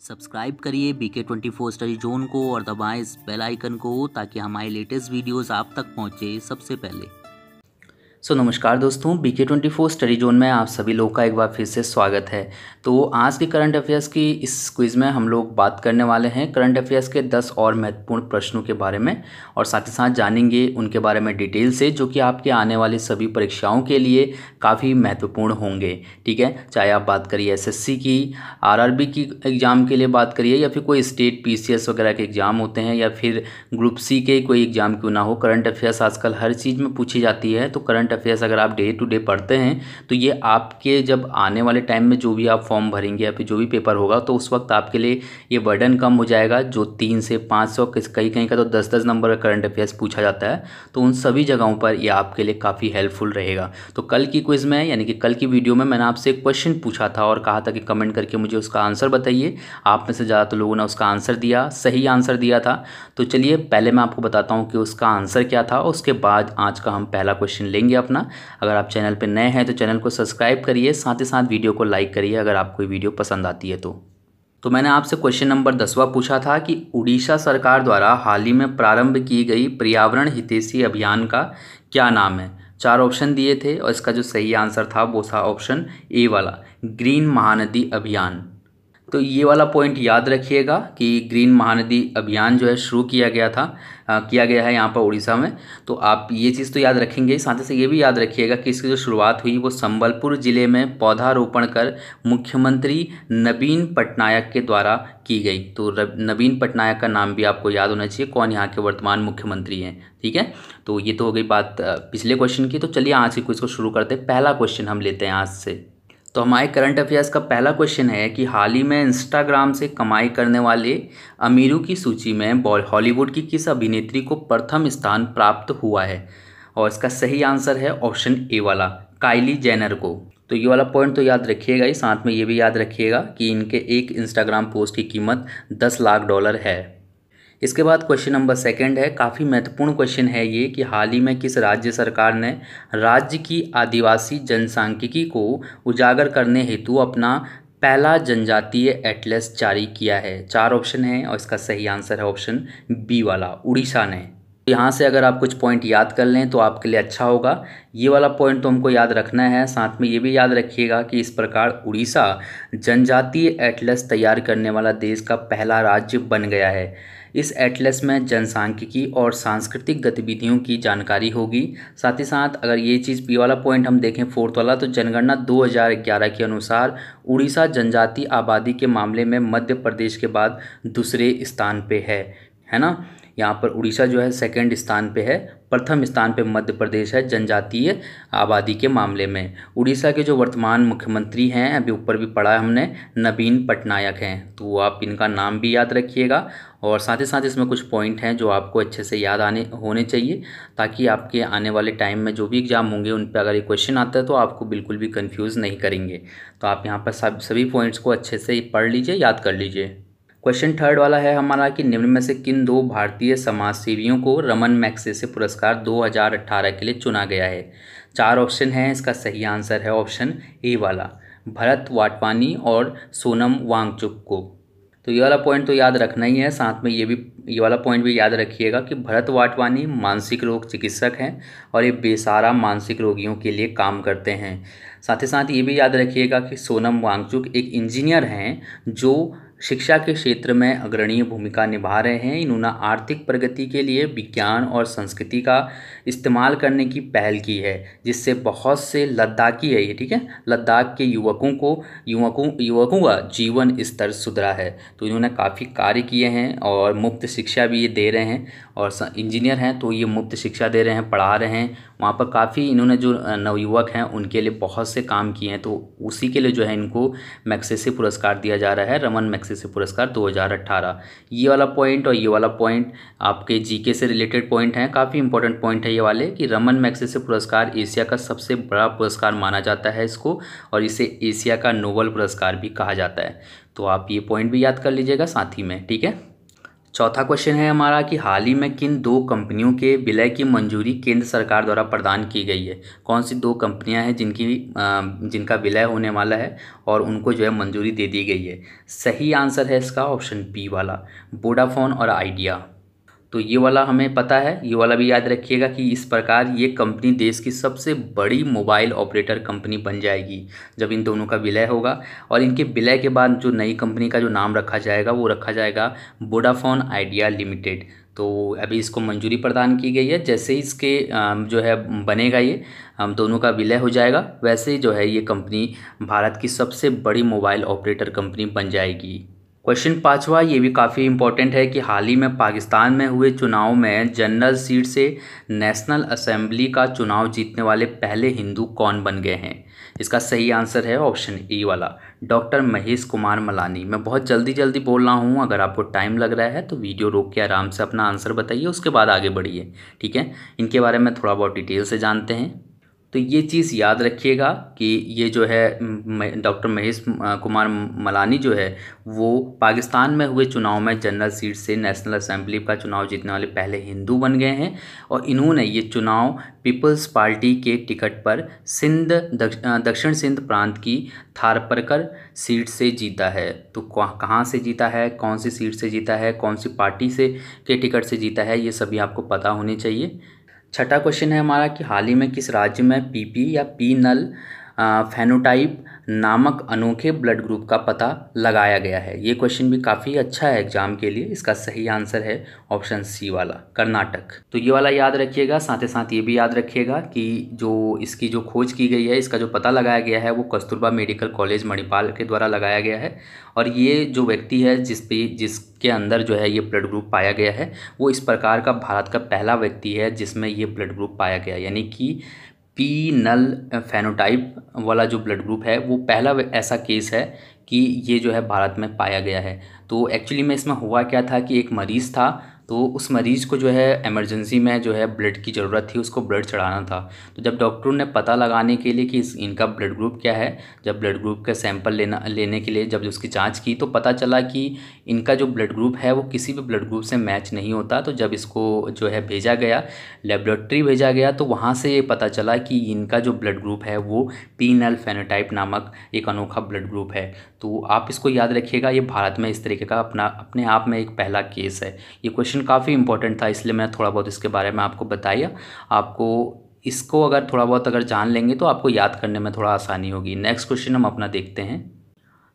Subscribe करिए BK24 study zone को और दबाएं इस बेल आइकन को ताकि हमारे लेटेस्ट वीडियोस आप तक पहुंचे सबसे पहले। नमस्कार दोस्तों, BK24 स्टडी जोन में आप सभी लोग का एक बार फिर से स्वागत है। तो आज के करंट अफेयर्स की इस क्विज़ में हम लोग बात करने वाले हैं करंट अफेयर्स के 10 और महत्वपूर्ण प्रश्नों के बारे में और साथ ही साथ जानेंगे उनके बारे में डिटेल से, जो कि आपके आने वाली सभी परीक्षाओं के लिए काफ़ी महत्वपूर्ण होंगे। ठीक है, चाहे आप बात करिए SSC की, RRB की एग्ज़ाम के लिए बात करिए, या फिर कोई स्टेट PCS वगैरह के एग्ज़ाम होते हैं, या फिर ग्रुप C के कोई एग्ज़ाम क्यों ना हो, करंट अफेयर्स आजकल हर चीज़ में पूछी जाती है। तो करंट अफेयर्स अगर आप डे टू डे पढ़ते हैं तो ये आपके जब आने वाले टाइम में जो भी आप फॉर्म भरेंगे या फिर जो भी पेपर होगा तो उस वक्त आपके लिए ये बर्डन कम हो जाएगा। जो 300 से 500 कहीं कहीं का तो 10-10 नंबर का करंट अफेयर्स पूछा जाता है, तो उन सभी जगहों पर ये आपके लिए काफ़ी हेल्पफुल रहेगा। तो कल की क्विज़ में यानी कि कल की वीडियो में मैंने आपसे एक क्वेश्चन पूछा था और कहा था कि कमेंट करके मुझे उसका आंसर बताइए। आप में से ज़्यादातर लोगों ने उसका आंसर दिया, सही आंसर दिया था। तो चलिए पहले मैं आपको बताता हूँ कि उसका आंसर क्या था, उसके बाद आज का हम पहला क्वेश्चन लेंगे अपना। अगर आप चैनल पर नए हैं तो चैनल को सब्सक्राइब करिए, साथ ही साथ वीडियो को लाइक करिए अगर आपको वीडियो पसंद आती है तो मैंने आपसे क्वेश्चन नंबर 10वां पूछा था कि उड़ीसा सरकार द्वारा हाल ही में प्रारंभ की गई पर्यावरण हितैषी अभियान का क्या नाम है। 4 ऑप्शन दिए थे और इसका जो सही आंसर था वो था ऑप्शन ए वाला, ग्रीन महानदी अभियान। तो ये वाला पॉइंट याद रखिएगा कि ग्रीन महानदी अभियान जो है शुरू किया गया है यहाँ पर उड़ीसा में। तो आप ये चीज़ तो याद रखेंगे, साथ ही साथ ये भी याद रखिएगा कि इसकी जो शुरुआत हुई वो संबलपुर ज़िले में पौधारोपण कर मुख्यमंत्री नवीन पटनायक के द्वारा की गई। तो नवीन पटनायक का नाम भी आपको याद होना चाहिए, कौन यहाँ के वर्तमान मुख्यमंत्री हैं। ठीक है, तो ये तो हो गई बात पिछले क्वेश्चन की। तो चलिए आज की क्विज को शुरू करते हैं। पहला क्वेश्चन हम लेते हैं आज से। तो हमारे करंट अफेयर्स का पहला क्वेश्चन है कि हाल ही में इंस्टाग्राम से कमाई करने वाले अमीरों की सूची में हॉलीवुड की किस अभिनेत्री को प्रथम स्थान प्राप्त हुआ है। और इसका सही आंसर है ऑप्शन ए वाला, काइली जेनर को। तो ये वाला पॉइंट तो याद रखिएगा ही, साथ में ये भी याद रखिएगा कि इनके एक इंस्टाग्राम पोस्ट की कीमत $10 लाख है। इसके बाद क्वेश्चन नंबर 2 है, काफ़ी महत्वपूर्ण क्वेश्चन है ये कि हाल ही में किस राज्य सरकार ने राज्य की आदिवासी जनसांख्यिकी को उजागर करने हेतु अपना पहला जनजातीय एटलस जारी किया है। 4 ऑप्शन है और इसका सही आंसर है ऑप्शन बी वाला, उड़ीसा ने। यहाँ से अगर आप कुछ पॉइंट याद कर लें तो आपके लिए अच्छा होगा। ये वाला पॉइंट तो हमको याद रखना है, साथ में ये भी याद रखिएगा कि इस प्रकार उड़ीसा जनजातीय एटलस तैयार करने वाला देश का पहला राज्य बन गया है। इस एटलस में जनसांख्यिकी और सांस्कृतिक गतिविधियों की जानकारी होगी। साथ ही साथ अगर ये चीज़ बी वाला पॉइंट हम देखें 4th वाला, तो जनगणना 2011 के अनुसार उड़ीसा जनजातीय आबादी के मामले में मध्य प्रदेश के बाद दूसरे स्थान पे है ना। यहाँ पर उड़ीसा जो है 2nd स्थान पे है, प्रथम स्थान पे मध्य प्रदेश है जनजातीय आबादी के मामले में। उड़ीसा के जो वर्तमान मुख्यमंत्री हैं, अभी ऊपर भी पढ़ा है हमने, नवीन पटनायक हैं। तो आप इनका नाम भी याद रखिएगा और साथ ही साथ इसमें कुछ पॉइंट हैं जो आपको अच्छे से याद होने चाहिए, ताकि आपके आने वाले टाइम में जो भी एग्जाम होंगे उन पर अगर ये क्वेश्चन आता है तो आपको बिल्कुल भी कन्फ्यूज़ नहीं करेंगे। तो आप यहाँ पर सभी पॉइंट्स को अच्छे से पढ़ लीजिए, याद कर लीजिए। क्वेश्चन 3 वाला है हमारा कि निम्न में से किन 2 भारतीय समाजसेवियों को रमन मैग्सेसे पुरस्कार 2018 के लिए चुना गया है। 4 ऑप्शन है, इसका सही आंसर है ऑप्शन ए वाला, भरत वाटवानी और सोनम वांगचुक को। तो ये वाला पॉइंट तो याद रखना ही है, साथ में ये वाला पॉइंट भी याद रखिएगा कि भरत वाटवानी मानसिक रोग चिकित्सक हैं और ये बेसहारा मानसिक रोगियों के लिए काम करते हैं। साथ ही साथ ये भी याद रखिएगा कि सोनम वांगचुक एक इंजीनियर हैं जो शिक्षा के क्षेत्र में अग्रणीय भूमिका निभा रहे हैं। इन्होंने आर्थिक प्रगति के लिए विज्ञान और संस्कृति का इस्तेमाल करने की पहल की है, जिससे बहुत से लद्दाखी है ये, ठीक है, लद्दाख के युवकों का जीवन स्तर सुधरा है। तो इन्होंने काफ़ी कार्य किए हैं और मुफ्त शिक्षा भी ये दे रहे हैं, और इंजीनियर हैं तो ये मुफ्त शिक्षा दे रहे हैं, पढ़ा रहे हैं वहाँ पर। काफ़ी इन्होंने जो नवयुवक हैं उनके लिए बहुत से काम किए हैं, तो उसी के लिए जो है इनको मैग्सेसे पुरस्कार दिया जा रहा है, रमन मैग्सेसे पुरस्कार 2018। ये वाला पॉइंट और ये वाला पॉइंट आपके जीके से रिलेटेड पॉइंट हैं, काफ़ी इंपॉर्टेंट पॉइंट है ये वाले कि रमन मैग्सेसे पुरस्कार एशिया का सबसे बड़ा पुरस्कार माना जाता है इसको, और इसे एशिया का नोबेल पुरस्कार भी कहा जाता है। तो आप ये पॉइंट भी याद कर लीजिएगा साथ ही में, ठीक है। चौथा क्वेश्चन है हमारा कि हाल ही में किन दो कंपनियों के विलय की मंजूरी केंद्र सरकार द्वारा प्रदान की गई है। कौन सी दो कंपनियां हैं जिनका विलय होने वाला है और उनको जो है मंजूरी दे दी गई है। सही आंसर है इसका ऑप्शन बी वाला, वोडाफोन और आइडिया। तो ये वाला हमें पता है, ये वाला भी याद रखिएगा कि इस प्रकार ये कंपनी देश की सबसे बड़ी मोबाइल ऑपरेटर कंपनी बन जाएगी जब इन दोनों का विलय होगा। और इनके विलय के बाद जो नई कंपनी का जो नाम रखा जाएगा वो रखा जाएगा वोडाफोन आइडिया लिमिटेड। तो अभी इसको मंजूरी प्रदान की गई है। जैसे ही इसके जो है बनेगा, ये हम दोनों का विलय हो जाएगा, वैसे ही जो है ये कंपनी भारत की सबसे बड़ी मोबाइल ऑपरेटर कंपनी बन जाएगी। क्वेश्चन पाँचवा, ये भी काफ़ी इंपॉर्टेंट है कि हाल ही में पाकिस्तान में हुए चुनाव में जनरल सीट से नेशनल असेंबली का चुनाव जीतने वाले पहले हिंदू कौन बन गए हैं। इसका सही आंसर है ऑप्शन ए वाला, डॉक्टर महेश कुमार मलानी। मैं बहुत जल्दी बोल रहा हूँ, अगर आपको टाइम लग रहा है तो वीडियो रोक के आराम से अपना आंसर बताइए, उसके बाद आगे बढ़िए, ठीक है। इनके बारे में थोड़ा बहुत डिटेल से जानते हैं। तो ये चीज़ याद रखिएगा कि ये जो है डॉक्टर महेश कुमार मलानी जो है वो पाकिस्तान में हुए चुनाव में जनरल सीट से नेशनल असेंबली का चुनाव जीतने वाले पहले हिंदू बन गए हैं। और इन्होंने ये चुनाव पीपल्स पार्टी के टिकट पर दक्षिण सिंध प्रांत की थारपरकर सीट से जीता है। तो कहाँ से जीता है, कौन सी सीट से जीता है, कौन सी पार्टी से के टिकट से जीता है, ये सभी आपको पता होने चाहिए। छठा क्वेश्चन है हमारा कि हाल ही में किस राज्य में पीपी या पी नल फेनोटाइप नामक अनोखे ब्लड ग्रुप का पता लगाया गया है। ये क्वेश्चन भी काफ़ी अच्छा है एग्जाम के लिए। इसका सही आंसर है ऑप्शन सी वाला, कर्नाटक। तो ये वाला याद रखिएगा। साथ ही साथ ये भी याद रखिएगा कि जो इसकी जो खोज की गई है, इसका जो पता लगाया गया है वो कस्तूरबा मेडिकल कॉलेज मणिपाल के द्वारा लगाया गया है। और ये जो व्यक्ति है जिसके अंदर जो है ये ब्लड ग्रुप पाया गया है, वो इस प्रकार का भारत का पहला व्यक्ति है जिसमें ये ब्लड ग्रुप पाया गया, यानी कि पी नल फेनोटाइप वाला जो ब्लड ग्रुप है वो पहला ऐसा केस है कि ये जो है भारत में पाया गया है। तो एक्चुअली में इसमें हुआ क्या था कि एक मरीज़ था, तो उस मरीज़ को जो है इमरजेंसी में जो है ब्लड की ज़रूरत थी, उसको ब्लड चढ़ाना था। तो जब डॉक्टरों ने पता लगाने के लिए कि इनका ब्लड ग्रुप क्या है, जब ब्लड ग्रुप का सैंपल लेने के लिए जब उसकी जांच की तो पता चला कि इनका जो ब्लड ग्रुप है वो किसी भी ब्लड ग्रुप से मैच नहीं होता। तो जब इसको जो है भेजा गया, लेबोरेटरी भेजा गया, तो वहाँ से ये पता चला कि इनका जो ब्लड ग्रुप है वो पी नल फेनोटाइप नामक एक अनोखा ब्लड ग्रुप है। तो आप इसको याद रखिएगा, ये भारत में इस तरीके का अपने आप में एक पहला केस है। ये क्वेश्चन काफ़ी इंपॉर्टेंट था, इसलिए मैंने थोड़ा बहुत इसके बारे में आपको बताया। आपको इसको अगर थोड़ा बहुत अगर जान लेंगे तो आपको याद करने में थोड़ा आसानी होगी। नेक्स्ट क्वेश्चन हम अपना देखते हैं।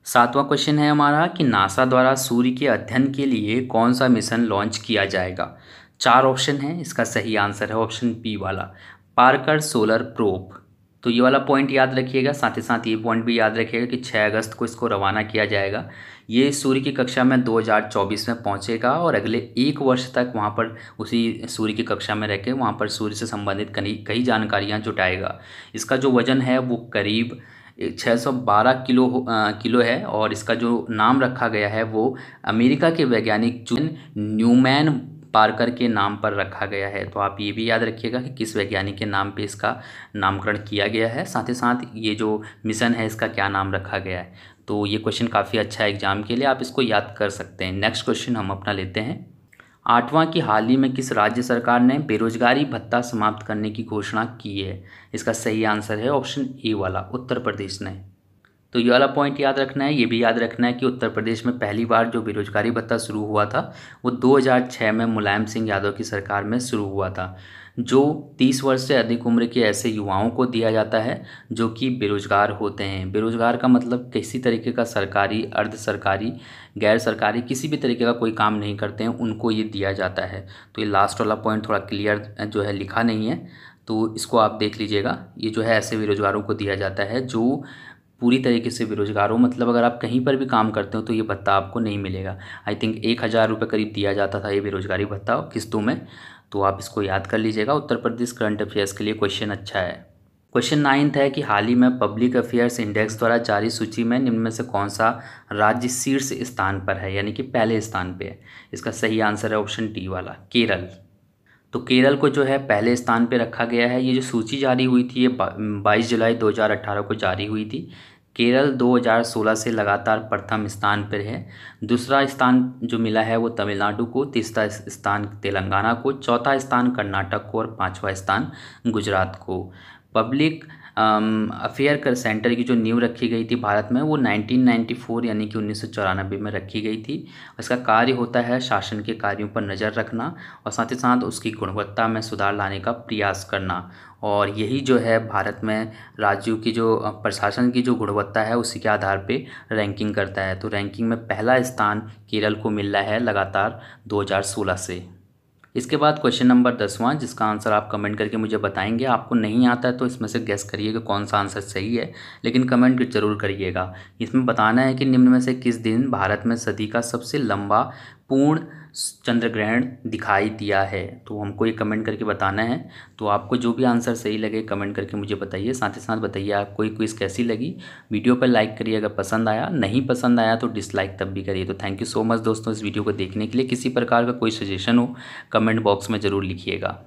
सातवां क्वेश्चन है हमारा कि नासा द्वारा सूर्य के अध्ययन के लिए कौन सा मिशन लॉन्च किया जाएगा। 4 ऑप्शन है, इसका सही आंसर है ऑप्शन बी वाला, पार्कर सोलर प्रोब। तो ये वाला पॉइंट याद रखिएगा। साथ ही साथ ये पॉइंट भी याद रखिएगा कि 6 अगस्त को इसको रवाना किया जाएगा। ये सूर्य की कक्षा में 2024 में पहुंचेगा और अगले 1 वर्ष तक वहां पर उसी सूर्य की कक्षा में रह के वहाँ पर सूर्य से संबंधित कई जानकारियाँ जुटाएगा। इसका जो वजन है वो करीब 612 किलो है और इसका जो नाम रखा गया है वो अमेरिका के वैज्ञानिक जॉन न्यूमैन पार्कर के नाम पर रखा गया है। तो आप ये भी याद रखिएगा कि किस वैज्ञानिक के नाम पे इसका नामकरण किया गया है। साथ ही साथ ये जो मिशन है इसका क्या नाम रखा गया है। तो ये क्वेश्चन काफ़ी अच्छा है एग्जाम के लिए, आप इसको याद कर सकते हैं। नेक्स्ट क्वेश्चन हम अपना लेते हैं। 8वां कि हाल ही में किस राज्य सरकार ने बेरोजगारी भत्ता समाप्त करने की घोषणा की है। इसका सही आंसर है ऑप्शन ए वाला, उत्तर प्रदेश ने। तो ये वाला पॉइंट याद रखना है। ये भी याद रखना है कि उत्तर प्रदेश में पहली बार जो बेरोजगारी भत्ता शुरू हुआ था वो 2006 में मुलायम सिंह यादव की सरकार में शुरू हुआ था, जो 30 वर्ष से अधिक उम्र के ऐसे युवाओं को दिया जाता है जो कि बेरोजगार होते हैं। बेरोजगार का मतलब किसी तरीके का सरकारी, अर्ध सरकारी, गैर सरकारी किसी भी तरीके का कोई काम नहीं करते हैं, उनको ये दिया जाता है। तो ये लास्ट वाला पॉइंट थोड़ा क्लियर जो है लिखा नहीं है, तो इसको आप देख लीजिएगा। ये जो है ऐसे बेरोजगारों को दिया जाता है जो पूरी तरीके से बेरोजगार हो, मतलब अगर आप कहीं पर भी काम करते हो तो ये भत्ता आपको नहीं मिलेगा। आई थिंक 1000 रुपये करीब दिया जाता था ये बेरोजगारी भत्ता किस्तों में। तो आप इसको याद कर लीजिएगा। उत्तर प्रदेश करंट अफेयर्स के लिए क्वेश्चन अच्छा है। क्वेश्चन 9th है कि हाल ही में पब्लिक अफेयर्स इंडेक्स द्वारा जारी सूची में निम्न में से कौन सा राज्य शीर्ष स्थान पर है, यानी कि पहले स्थान पे है। इसका सही आंसर है ऑप्शन डी वाला, केरल। तो केरल को जो है पहले स्थान पे रखा गया है। ये जो सूची जारी हुई थी ये 22 जुलाई 2018 को जारी हुई थी। केरल 2016 से लगातार प्रथम स्थान पर है। दूसरा स्थान जो मिला है वो तमिलनाडु को, तीसरा स्थान तेलंगाना को, चौथा स्थान कर्नाटक को और पांचवा स्थान गुजरात को। पब्लिक अफेयर कर सेंटर की जो नींव रखी गई थी भारत में वो 1994 यानी कि 1994 में रखी गई थी। इसका कार्य होता है शासन के कार्यों पर नज़र रखना और साथ ही साथ उसकी गुणवत्ता में सुधार लाने का प्रयास करना। और यही जो है भारत में राज्यों की जो प्रशासन की जो गुणवत्ता है उसी के आधार पे रैंकिंग करता है। तो रैंकिंग में पहला स्थान केरल को मिल रहा है लगातार 2016 से। इसके बाद क्वेश्चन नंबर 10वां, जिसका आंसर आप कमेंट करके मुझे बताएंगे। आपको नहीं आता है तो इसमें से गेस करिएगा कौन सा आंसर सही है, लेकिन कमेंट जरूर करिएगा। इसमें बताना है कि निम्न में से किस दिन भारत में सदी का सबसे लंबा पूर्ण चंद्र ग्रहण दिखाई दिया है। तो हमको ये कमेंट करके बताना है। तो आपको जो भी आंसर सही लगे कमेंट करके मुझे बताइए। साथ ही साथ बताइए आपको ये क्विज़ कैसी लगी। वीडियो पर लाइक करिए अगर पसंद आया, नहीं पसंद आया तो डिसलाइक तब भी करिए। तो थैंक यू सो मच दोस्तों इस वीडियो को देखने के लिए। किसी प्रकार का कोई सजेशन हो कमेंट बॉक्स में ज़रूर लिखिएगा।